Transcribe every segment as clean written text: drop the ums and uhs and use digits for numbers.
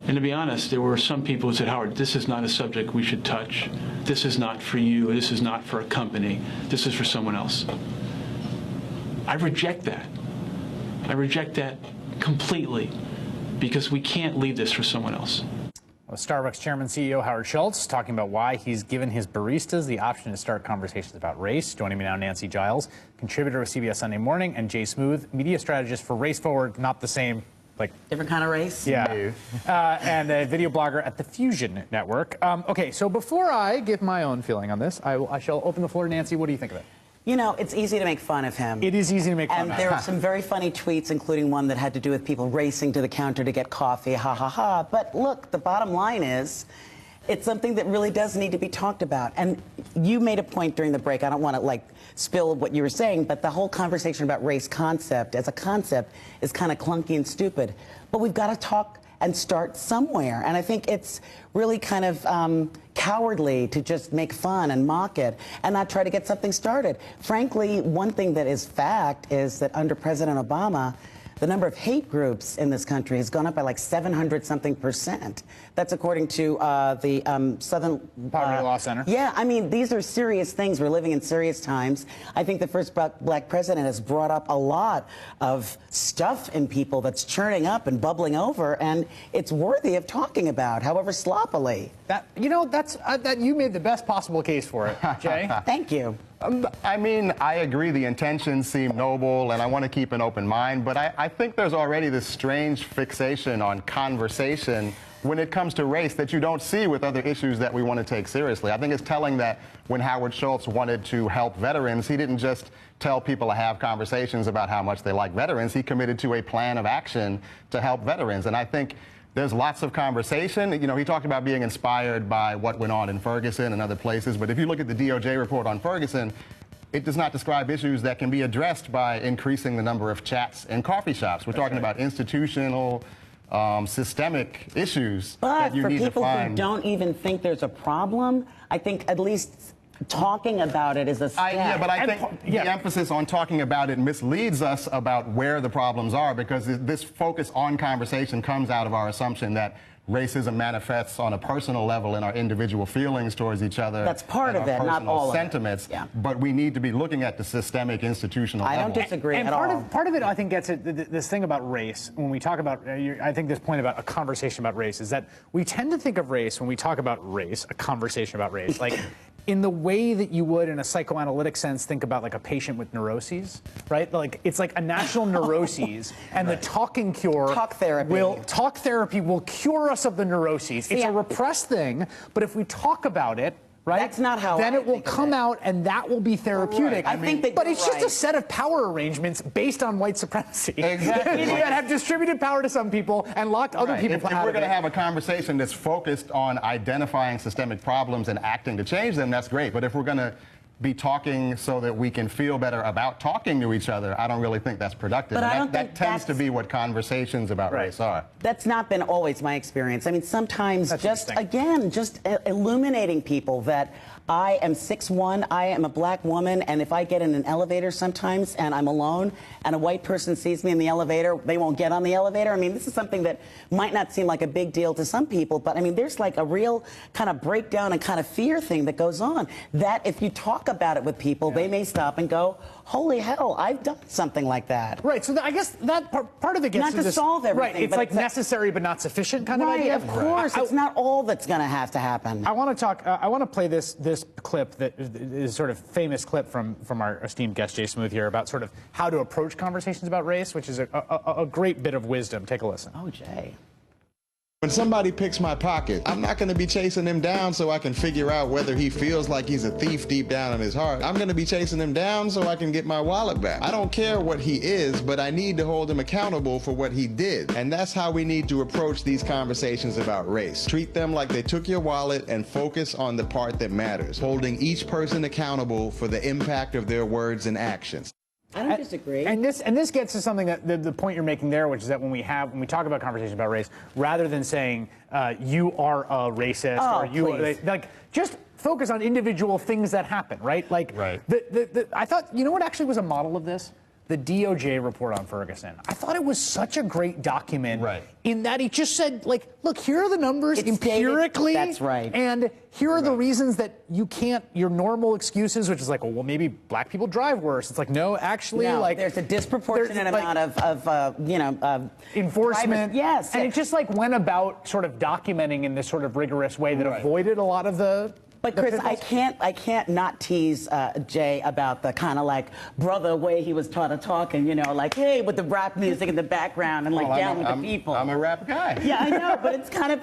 And to be honest, there were some people who said, Howard, this is not a subject we should touch. This is not for you. This is not for a company. This is for someone else. I reject that. I reject that completely because we can't leave this for someone else. Well, Starbucks Chairman CEO Howard Schultz talking about why he's given his baristas the option to start conversations about race. Joining me now, Nancy Giles, contributor with CBS Sunday Morning, and Jay Smooth, media strategist for Race Forward, not the same, like... Different kind of race? Yeah. And a video blogger at the Fusion Network. Okay, so before I give my own feeling on this, I shall open the floor to Nancy. What do you think of it? You know, it's easy to make fun of him. It is easy to make fun of him. And there are some very funny tweets, including one that had to do with people racing to the counter to get coffee, ha ha ha. But look, the bottom line is, it's something that really does need to be talked about. And you made a point during the break, I don't want to like spill what you were saying, but the whole conversation about race concept as a concept is kind of clunky and stupid. But we've got to talk and start somewhere. And I think it's really kind of cowardly to just make fun and mock it and not try to get something started. Frankly, one thing that is fact is that under President Obama, the number of hate groups in this country has gone up by like 700-something%. That's according to the Southern Poverty Law Center. Yeah, I mean, these are serious things. We're living in serious times. I think the first black president has brought up a lot of stuff in people that's churning up and bubbling over, and it's worthy of talking about, however sloppily. That, you know, that's that you made the best possible case for it, Jay. Thank you. I mean, I agree the intentions seem noble, and I want to keep an open mind, but I think there's already this strange fixation on conversation when it comes to race that you don't see with other issues that we want to take seriously. I think it's telling that when Howard Schultz wanted to help veterans, he didn't just tell people to have conversations about how much they like veterans. He committed to a plan of action to help veterans, and I think there's lots of conversation. You know, he talked about being inspired by what went on in Ferguson and other places, but if you look at the DOJ report on Ferguson, it does not describe issues that can be addressed by increasing the number of chats in coffee shops. We're talking about institutional, systemic issues that you need to find. But for people who don't even think there's a problem, I think at least talking about it is a step. Yeah, but I think the emphasis on talking about it misleads us about where the problems are, because this focus on conversation comes out of our assumption that racism manifests on a personal level in our individual feelings towards each other. That's part of it, not all of it. Sentiments. Yeah. But we need to be looking at the systemic institutional level. I don't disagree at all. Part of it, I think, gets at this thing about race. When we talk about, I think this point about a conversation about race is that we tend to think of race, when we talk about race, a conversation about race, like in the way that you would in a psychoanalytic sense think about like a patient with neuroses, right? Like it's like a national neuroses, and the talking cure talk therapy will cure us of the neuroses. It's a repressed thing, but if we talk about it, right? That's not how then I it will think of come it. out, and that will be therapeutic. I think that but you're it's just right. a set of power arrangements based on white supremacy. Exactly. that have distributed power to some people and locked other people If out we're of going to it. have a conversation that's focused on identifying systemic problems and acting to change them, that's great. But if we're going to be talking so that we can feel better about talking to each other, I don't really think that's productive. But and that tends to be what conversations about race are. That's not been always my experience. I mean, sometimes just illuminating people that I am 6'1", I am a black woman, and if I get in an elevator sometimes and I'm alone and a white person sees me in the elevator, they won't get on the elevator. I mean, this is something that might not seem like a big deal to some people, but I mean, there's like a real kind of breakdown and kind of fear thing that goes on, that if you talk about it with people, they may stop and go, holy hell, I've done something like that. Right, so I guess that part of it gets not to solve everything. Right, it's like necessary but not sufficient kind of idea. Right, of course. It's not all that's going to have to happen. I want to talk. I want to play this clip that is sort of famous clip from our esteemed guest Jay Smooth here about sort of how to approach conversations about race, which is a great bit of wisdom. Take a listen. Oh, Jay. When somebody picks my pocket, I'm not going to be chasing him down so I can figure out whether he feels like he's a thief deep down in his heart. I'm going to be chasing him down so I can get my wallet back. I don't care what he is, but I need to hold him accountable for what he did. And that's how we need to approach these conversations about race. Treat them like they took your wallet and focus on the part that matters, holding each person accountable for the impact of their words and actions. I don't disagree. And this gets to something that the point you're making there, which is that when we talk about conversations about race, rather than saying you are a racist or you like just focus on individual things that happen, right? Like I thought, you know what actually was a model of this? the DOJ report on Ferguson. I thought it was such a great document in that he just said, like, look, here are the numbers empirically. That's right. And here are the reasons that you can't, your normal excuses, which is like, well, maybe black people drive worse. It's like, no, actually, No, like. there's a disproportionate amount of enforcement. private, yes. And it just like went about sort of documenting in this sort of rigorous way that avoided a lot of the. But Chris, I can't not tease Jay about the kind of like brother way he was taught to talk, and like, hey, with the rap music in the background and like down with the people. I'm a rap guy. Yeah, I know, but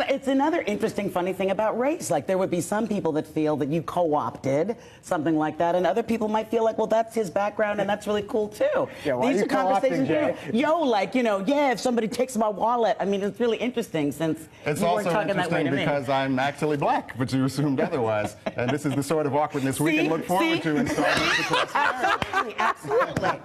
it's another interesting, funny thing about race. Like, there would be some people that feel that you co-opted something like that, and other people might feel like, well, that's his background, and that's really cool too. Yeah, why These are you co-opting, Jay? Yeah, if somebody takes my wallet, I mean, it's really interesting since it's you weren't also talking that way interesting to me. because I'm actually black, but you assumed otherwise. And this is the sort of awkwardness we can look forward to in Starbucks.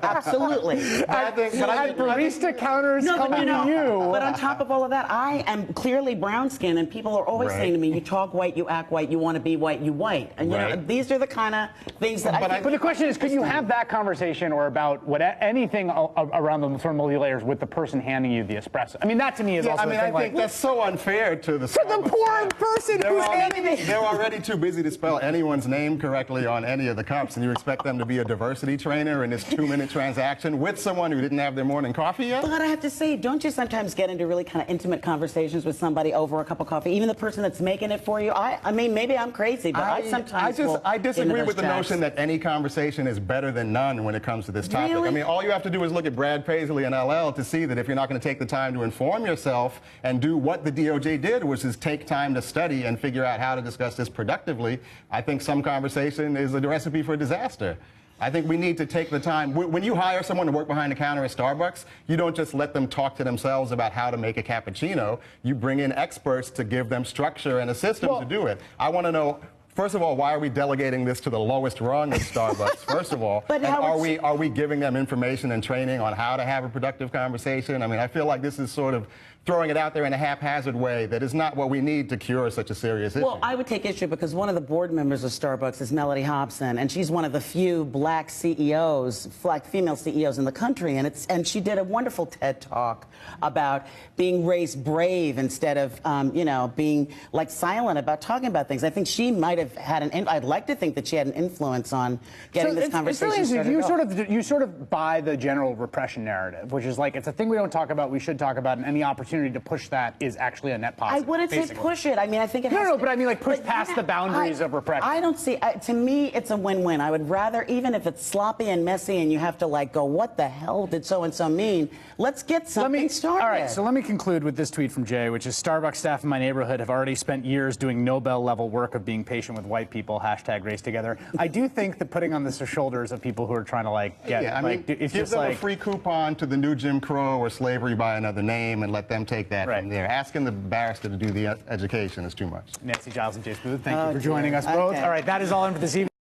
Absolutely. I think barista counters coming to you. But on top of all of that, I am clearly brown skinned, and people are always saying to me, you talk white, you act white, you want to be white, you white. And these are the kind of things that But the question is, could you have that conversation or about anything around the sort of multi-layers with the person handing you the espresso? I mean, that to me is also I think that's so unfair to the poor person who's handing me. They're already too busy to spell anyone's name correctly on any of the cups, and you expect them to be a diversity trainer in this 2-minute transaction with someone who didn't have their morning coffee yet? But I have to say, don't you sometimes get into really kind of intimate conversations with somebody over a cup of coffee, even the person that's making it for you? I mean, maybe I'm crazy, but I sometimes I disagree with the tracks. notion that any conversation is better than none when it comes to this topic. Really? I mean, all you have to do is look at Brad Paisley and LL to see that if you're not going to take the time to inform yourself and do what the DOJ did, which is take time to study and figure out how to discuss this productively, I think some conversation is a recipe for disaster. I think we need to take the time. When you hire someone to work behind the counter at Starbucks, you don't just let them talk to themselves about how to make a cappuccino. You bring in experts to give them structure and a system to do it. I want to know, first of all, why are we delegating this to the lowest rung of Starbucks, first of all? But and are we giving them information and training on how to have a productive conversation? I mean, I feel like this is sort of throwing it out there in a haphazard way that is not what we need to cure such a serious issue. Well, I would take issue because one of the board members of Starbucks is Melody Hobson, and she's one of the few black CEOs, black female CEOs in the country, and she did a wonderful TED Talk about being race brave instead of, being like silent about talking about things. I think she might have had I'd like to think that she had an influence on getting this conversation started. You sort of buy the general repression narrative, which is like, it's a thing we don't talk about, we should talk about, and any opportunity to push that is actually a net positive. I wouldn't say push it. I mean, I think it has No, but I mean, like, push past the boundaries of repression. I don't see, to me, it's a win-win. I would rather, even if it's sloppy and messy and you have to like go, what the hell did so-and-so mean? Let's get something started. All right, so let me conclude with this tweet from Jay, which is Starbucks staff in my neighborhood have already spent years doing Nobel-level work of being patient with white people, #RaceTogether. I do think that putting on the shoulders of people who are trying to like get, it's give just them like a free coupon to the new Jim Crow or slavery by another name and let them take that from there. Asking the barrister to do the education is too much. Nancy Giles and Jace Booth, thank you for joining us both. Okay. All right, that is all in for this evening.